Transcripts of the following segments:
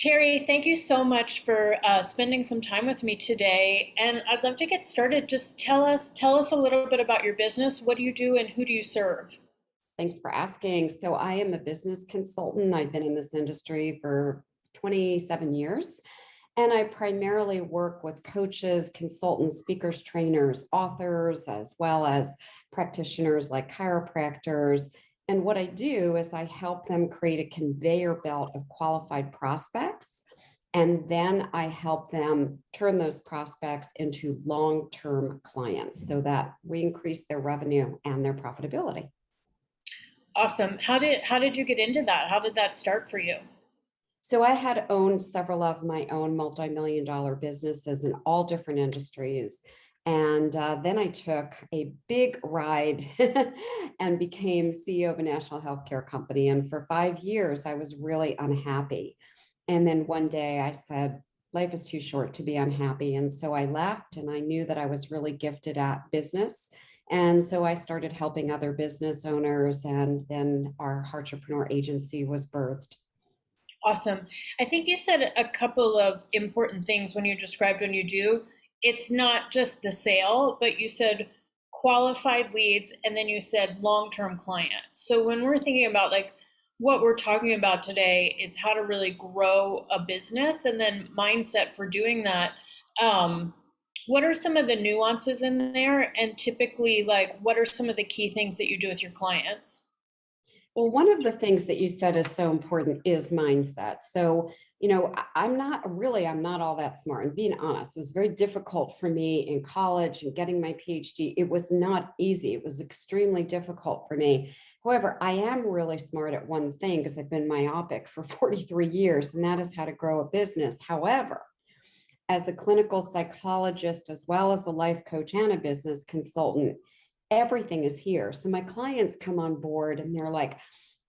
Terri, thank you so much for spending some time with me today. And I'd love to get started. Just tell us a little bit about your business. What do you do and who do you serve? Thanks for asking. So I am a business consultant. I've been in this industry for 27 years, and I primarily work with coaches, consultants, speakers, trainers, authors, as well as practitioners like chiropractors. And what I do is I help them create a conveyor belt of qualified prospects. And then I help them turn those prospects into long-term clients so that we increase their revenue and their profitability. Awesome. How did you get into that? How did that start for you? So I had owned several of my own multi-million dollar businesses in all different industries. And then I took a big ride and became CEO of a national healthcare company. And for 5 years, I was really unhappy. And then one day I said, life is too short to be unhappy. And so I left, and I knew that I was really gifted at business. And so I started helping other business owners, and then our Entrepreneur Agency was birthed. Awesome. I think you said a couple of important things when you described when you do. It's not just the sale, but you said qualified leads and then you said long-term client. So when we're thinking about like what we're talking about today is how to really grow a business and then mindset for doing that. Um, what are some of the nuances in there? And typically, like, what are some of the key things that you do with your clients? Well, one of the things that you said is so important is mindset. So, I'm not all that smart. And being honest, it was very difficult for me in college and getting my PhD. It was not easy. It was extremely difficult for me. However, I am really smart at one thing because I've been myopic for 43 years, and that is how to grow a business. However, as a clinical psychologist, as well as a life coach and a business consultant, everything is here. So my clients come on board and they're like,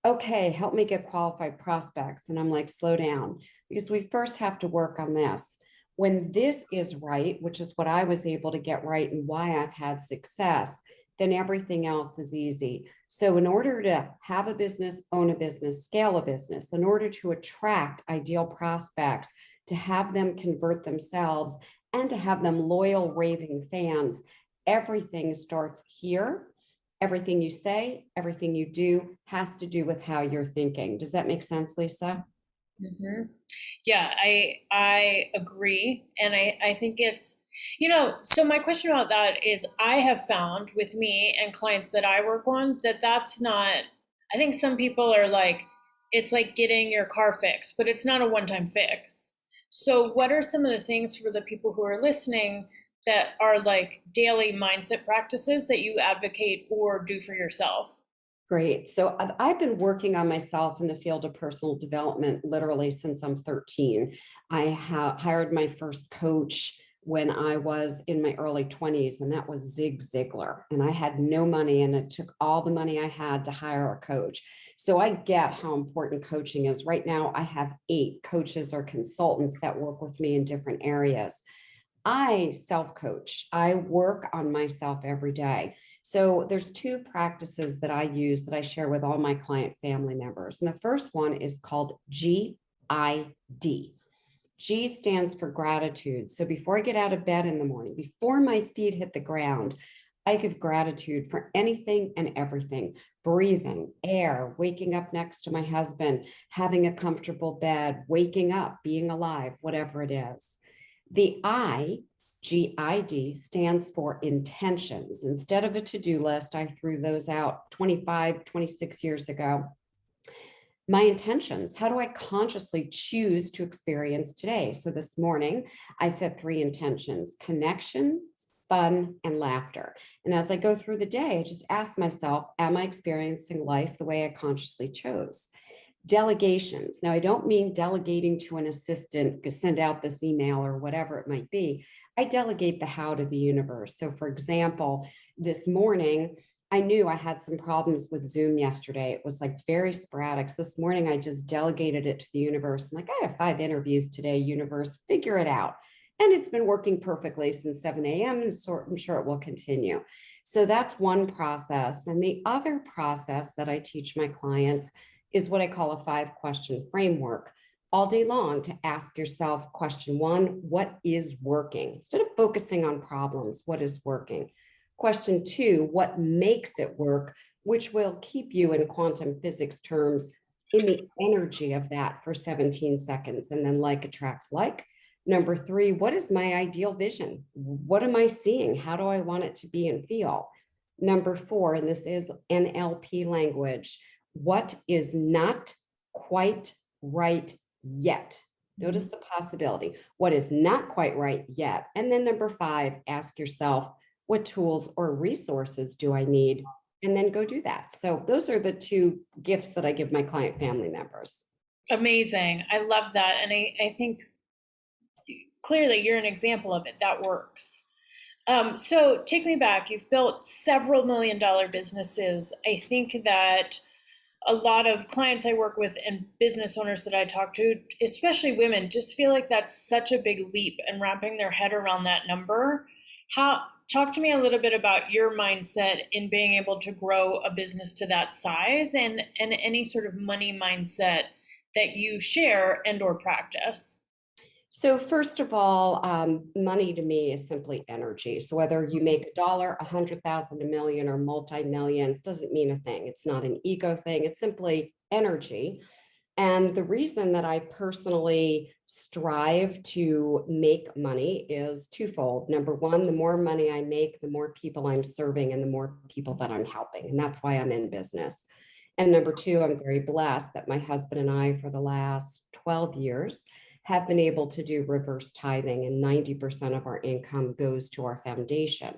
okay, help me get qualified prospects. And I'm like, slow down, because we first have to work on this. When this is right, which is what I was able to get right and why I've had success, then everything else is easy. So in order to have a business, own a business, scale a business, in order to attract ideal prospects, to have them convert themselves, and to have them loyal, raving fans, everything starts here. Everything you say, everything you do has to do with how you're thinking. Does that make sense, Lisa? hmm Yeah, I agree, and I think so my question about that is I have found with me and clients that I work on that that's not. I think some people are like it's like getting your car fixed, but it's not a one-time fix. So what are some of the things for the people who are listening that are like daily mindset practices that you advocate or do for yourself? Great. So I've been working on myself in the field of personal development literally since I'm 13. I hired my first coach when I was in my early 20s, and that was Zig Ziglar. And I had no money, and it took all the money I had to hire a coach. So I get how important coaching is. Right now, I have 8 coaches or consultants that work with me in different areas. I self-coach. I work on myself every day. So there's 2 practices that I use that I share with all my client family members. And the first one is called GID. G stands for gratitude. So before I get out of bed in the morning, before my feet hit the ground, I give gratitude for anything and everything: breathing, air, waking up next to my husband, having a comfortable bed, waking up, being alive, whatever it is. The GID, stands for intentions. Instead of a to-do list, I threw those out 25, 26 years ago. My intentions, how do I consciously choose to experience today? So this morning, I set 3 intentions: connection, fun, and laughter. And as I go through the day, I just ask myself, am I experiencing life the way I consciously chose? Delegations. Now, I don't mean delegating to an assistant, to send out this email or whatever it might be. I delegate the how to the universe. So, for example, this morning, I knew I had some problems with Zoom yesterday. It was like very sporadic. So this morning, I just delegated it to the universe. I'm like, I have 5 interviews today, universe, figure it out. And it's been working perfectly since 7 a.m. And so I'm sure it will continue. So that's one process. And the other process that I teach my clients is what I call a 5-question framework. all day long to ask yourself question one, what is working? Instead of focusing on problems, what is working? Question two, what makes it work, which will keep you in quantum physics terms in the energy of that for 17 seconds. And then like attracts like. Number three, what is my ideal vision? What am I seeing? How do I want it to be and feel? Number four, and this is NLP language, what is not quite right yet? Notice the possibility. What is not quite right yet? And then number five, ask yourself, what tools or resources do I need? And then go do that. So those are the two gifts that I give my client family members. Amazing. I love that. And I think clearly you're an example of it. That works. So take me back. You've built several $1 million businesses. I think that a lot of clients I work with and business owners that I talk to, especially women, just feel like that's such a big leap and wrapping their head around that number. Talk to me a little bit about your mindset in being able to grow a business to that size and any sort of money mindset that you share and or practice. So first of all, money to me is simply energy. So whether you make $1, 100,000, a million, or multi-millions, doesn't mean a thing. It's not an ego thing. It's simply energy. And the reason that I personally strive to make money is twofold. Number one, the more money I make, the more people I'm serving and the more people that I'm helping. And that's why I'm in business. And number two, I'm very blessed that my husband and I, for the last 12 years, have been able to do reverse tithing, and 90% of our income goes to our foundation.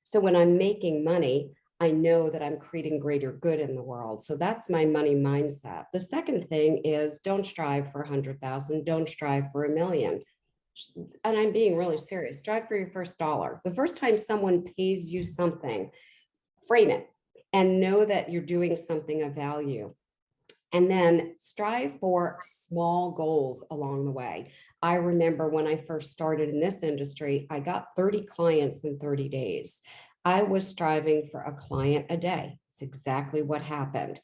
So when I'm making money, I know that I'm creating greater good in the world. So that's my money mindset. The second thing is don't strive for 100,000, don't strive for a million. And I'm being really serious. Strive for your first dollar. The first time someone pays you something, frame it and know that you're doing something of value. And then strive for small goals along the way. I remember when I first started in this industry, I got 30 clients in 30 days. I was striving for a client a day. It's exactly what happened.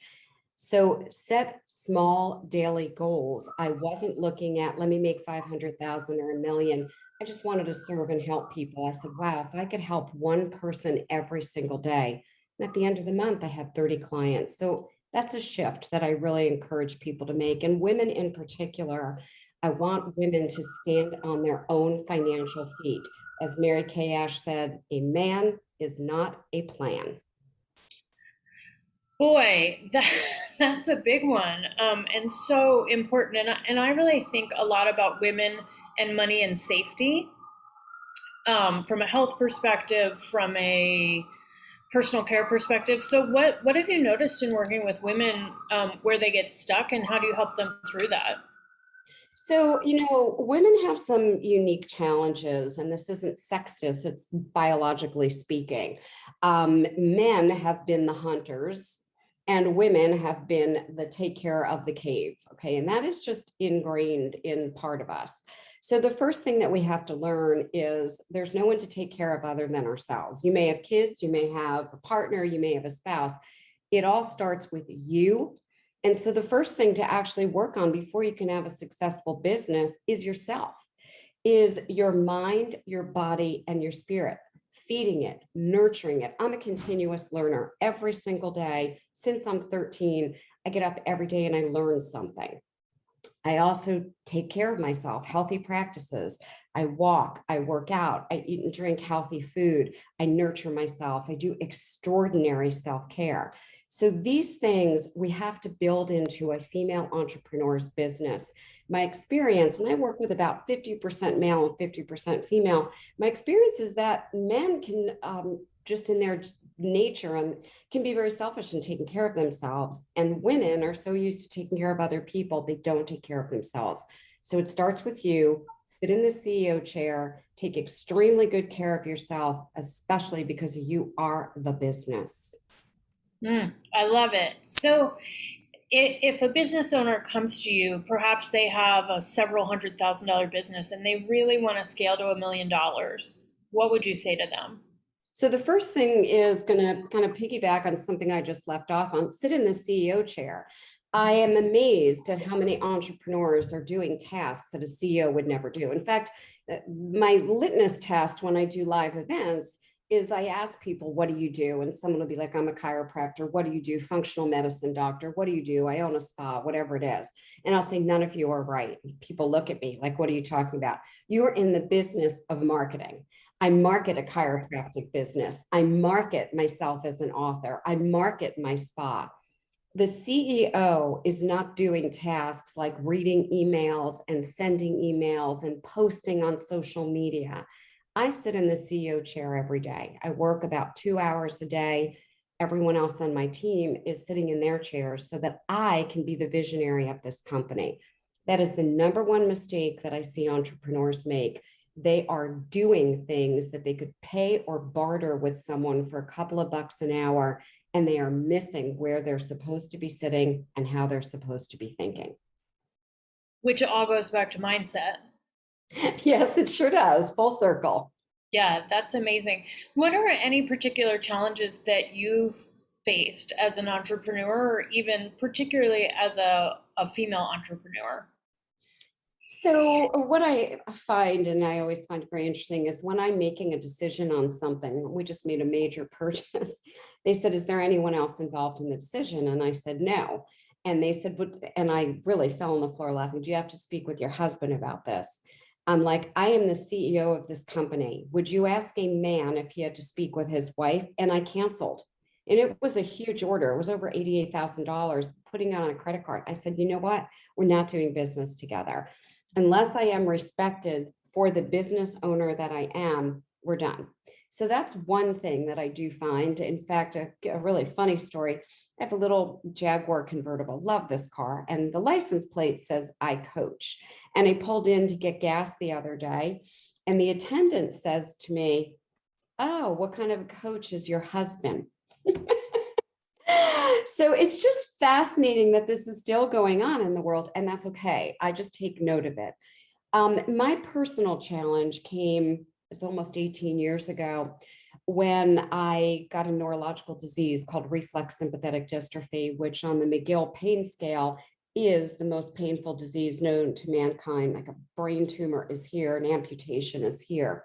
So set small daily goals. I wasn't looking at, let me make 500,000 or a million. I just wanted to serve and help people. I said, wow, if I could help one person every single day. And at the end of the month, I had 30 clients. So that's a shift that I really encourage people to make. And women in particular, I want women to stand on their own financial feet. As Mary Kay Ash said, a man is not a plan. Boy, that's a big one, and so important. And I really think a lot about women and money and safety, from a health perspective, from a personal care perspective. So what have you noticed in working with women, where they get stuck, and how do you help them through that? So, women have some unique challenges, and this isn't sexist, it's biologically speaking. Men have been the hunters, and women have been the take care of the cave. Okay. And that is just ingrained in part of us. So, the first thing that we have to learn is there's no one to take care of other than ourselves. You may have kids, you may have a partner, you may have a spouse. It all starts with you. And so the first thing to actually work on before you can have a successful business is yourself, is your mind, your body, and your spirit, feeding it, nurturing it. I'm a continuous learner every single day. Since I'm 13, I get up every day and I learn something. I also take care of myself, healthy practices. I walk, I work out, I eat and drink healthy food. I nurture myself. I do extraordinary self-care. So these things we have to build into a female entrepreneur's business. My experience, and I work with about 50% male and 50% female, my experience is that men can just in their nature and can be very selfish in taking care of themselves. And women are so used to taking care of other people, they don't take care of themselves. So it starts with you. Sit in the CEO chair, take extremely good care of yourself, especially because you are the business. I love it. So if a business owner comes to you, perhaps they have a several $100,000 business and they really want to scale to $1 million, what would you say to them? So the first thing is going to kind of piggyback on something I just left off on. Sit in the CEO chair. I am amazed at how many entrepreneurs are doing tasks that a CEO would never do. In fact, my litmus test when I do live events is I ask people, what do you do? And someone will be like, I'm a chiropractor. What do you do? Functional medicine doctor. What do you do? I own a spa, whatever it is. And I'll say, none of you are right. People look at me like, what are you talking about? You're in the business of marketing. I market a chiropractic business. I market myself as an author. I market my spa. The CEO is not doing tasks like reading emails and sending emails and posting on social media. I sit in the CEO chair every day. I work about 2 hours a day. Everyone else on my team is sitting in their chairs so that I can be the visionary of this company. That is the number one mistake that I see entrepreneurs make. They are doing things that they could pay or barter with someone for a couple of bucks an hour, and they are missing where they're supposed to be sitting and how they're supposed to be thinking. Which all goes back to mindset. Yes, it sure does. Full circle. Yeah, that's amazing. What are any particular challenges that you've faced as an entrepreneur, or even particularly as a female entrepreneur? So, what I find, and I always find very interesting, is when I'm making a decision on something, we just made a major purchase. They said, is there anyone else involved in the decision? And I said, no. And they said, but, and I really fell on the floor laughing. Do you have to speak with your husband about this? I'm like, I am the CEO of this company. Would you ask a man if he had to speak with his wife? And I canceled. And it was a huge order. It was over $88,000 putting it on a credit card. I said, you know what? We're not doing business together. Unless I am respected for the business owner that I am, we're done. So that's one thing that I do find. In fact, a really funny story. I have a little Jaguar convertible, love this car. And the license plate says I coach. And I pulled in to get gas the other day. And the attendant says to me, oh, what kind of a coach is your husband? So it's just fascinating that this is still going on in the world, and that's okay. I just take note of it. My personal challenge came, it's almost 18 years ago, when I got a neurological disease called reflex sympathetic dystrophy, which on the McGill pain scale is the most painful disease known to mankind. Like a brain tumor is here, an amputation is here.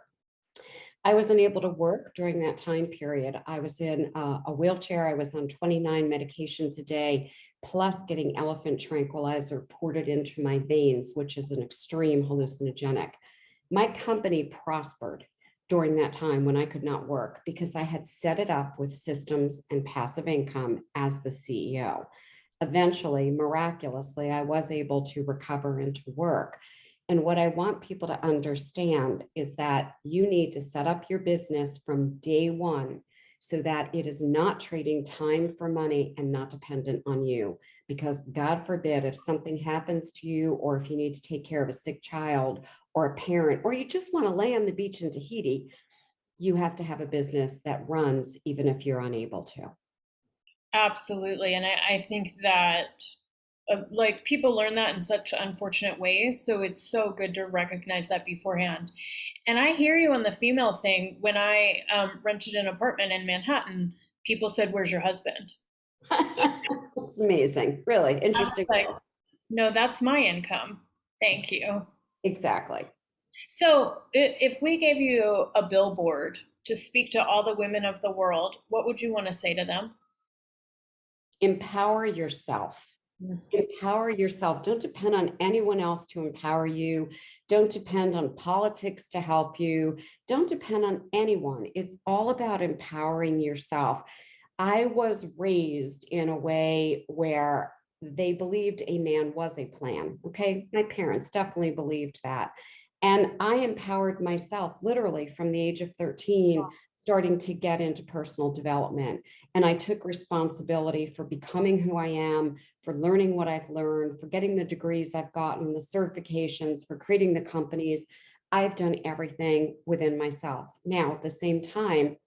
I was unable to work during that time period. I was in a wheelchair. I was on 29 medications a day, plus getting elephant tranquilizer ported into my veins, which is an extreme hallucinogenic. My company prospered during that time when I could not work because I had set it up with systems and passive income as the CEO. Eventually, miraculously, I was able to recover and to work. And what I want people to understand is that you need to set up your business from day one so that it is not trading time for money and not dependent on you. Because God forbid, if something happens to you, or if you need to take care of a sick child or a parent, or you just want to lay on the beach in Tahiti, you have to have a business that runs even if you're unable to. Absolutely. And I think that like people learn that in such unfortunate ways. So it's so good to recognize that beforehand. And I hear you on the female thing. When I rented an apartment in Manhattan, people said, "Where's your husband?" It's amazing, really I was interesting like, world. no, that's my income. Thank you. Exactly. So if we gave you a billboard to speak to all the women of the world, what would you want to say to them? Empower yourself. Empower yourself. Don't depend on anyone else to empower you. Don't depend on politics to help you. Don't depend on anyone. It's all about empowering yourself. I was raised in a way where they believed a man was a plan. Okay. My parents definitely believed that. And I empowered myself literally from the age of 13, starting to get into personal development. And I took responsibility for becoming who I am, for learning what I've learned, for getting the degrees I've gotten, the certifications, for creating the companies. I've done everything within myself. Now, at the same time,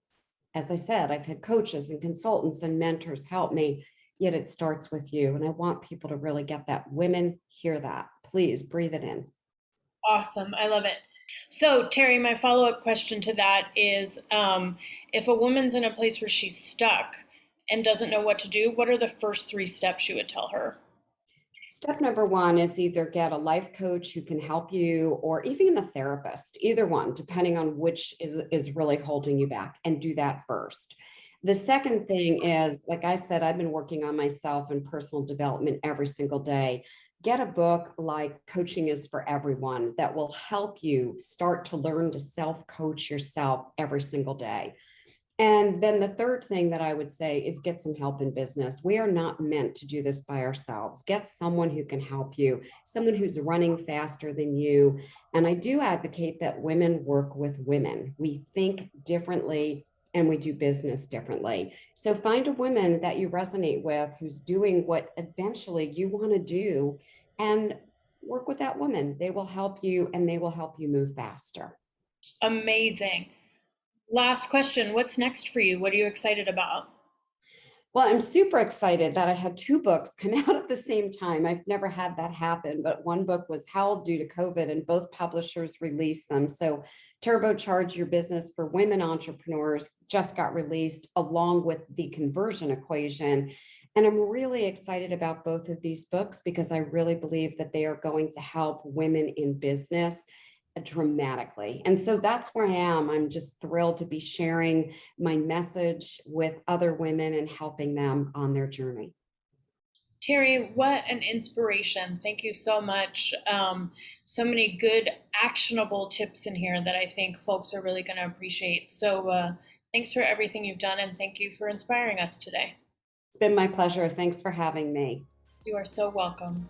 as I said, I've had coaches and consultants and mentors help me, yet it starts with you. And I want people to really get that. Women, hear that. Please breathe it in. Awesome. I love it. So, Terry, my follow up question to that is if a woman's in a place where she's stuck and doesn't know what to do, what are the first three steps you would tell her? Step number one is either get a life coach who can help you or even a therapist, either one, depending on which is really holding you back, and do that first. The second thing is, like I said, I've been working on myself and personal development every single day. Get a book like Coaching is for Everyone that will help you start to learn to self coach yourself every single day. And then the third thing that I would say is get some help in business. We are not meant to do this by ourselves. Get someone who can help you, someone who's running faster than you. And I do advocate that women work with women. We think differently and we do business differently. So find a woman that you resonate with who's doing what eventually you want to do, and work with that woman. They will help you and they will help you move faster. Amazing. Last question. What's next for you? What are you excited about? Well, I'm super excited that I had two books come out at the same time. I've never had that happen, but one book was held due to COVID and both publishers released them. So Turbocharge Your Business for Women Entrepreneurs just got released along with The Conversion Equation. And I'm really excited about both of these books because I really believe that they are going to help women in business dramatically. And so that's where I am. I'm just thrilled to be sharing my message with other women and helping them on their journey. Terri, what an inspiration. Thank you so much. So many good, actionable tips in here that I think folks are really going to appreciate. So, thanks for everything you've done, and thank you for inspiring us today. It's been my pleasure. Thanks for having me. You are so welcome.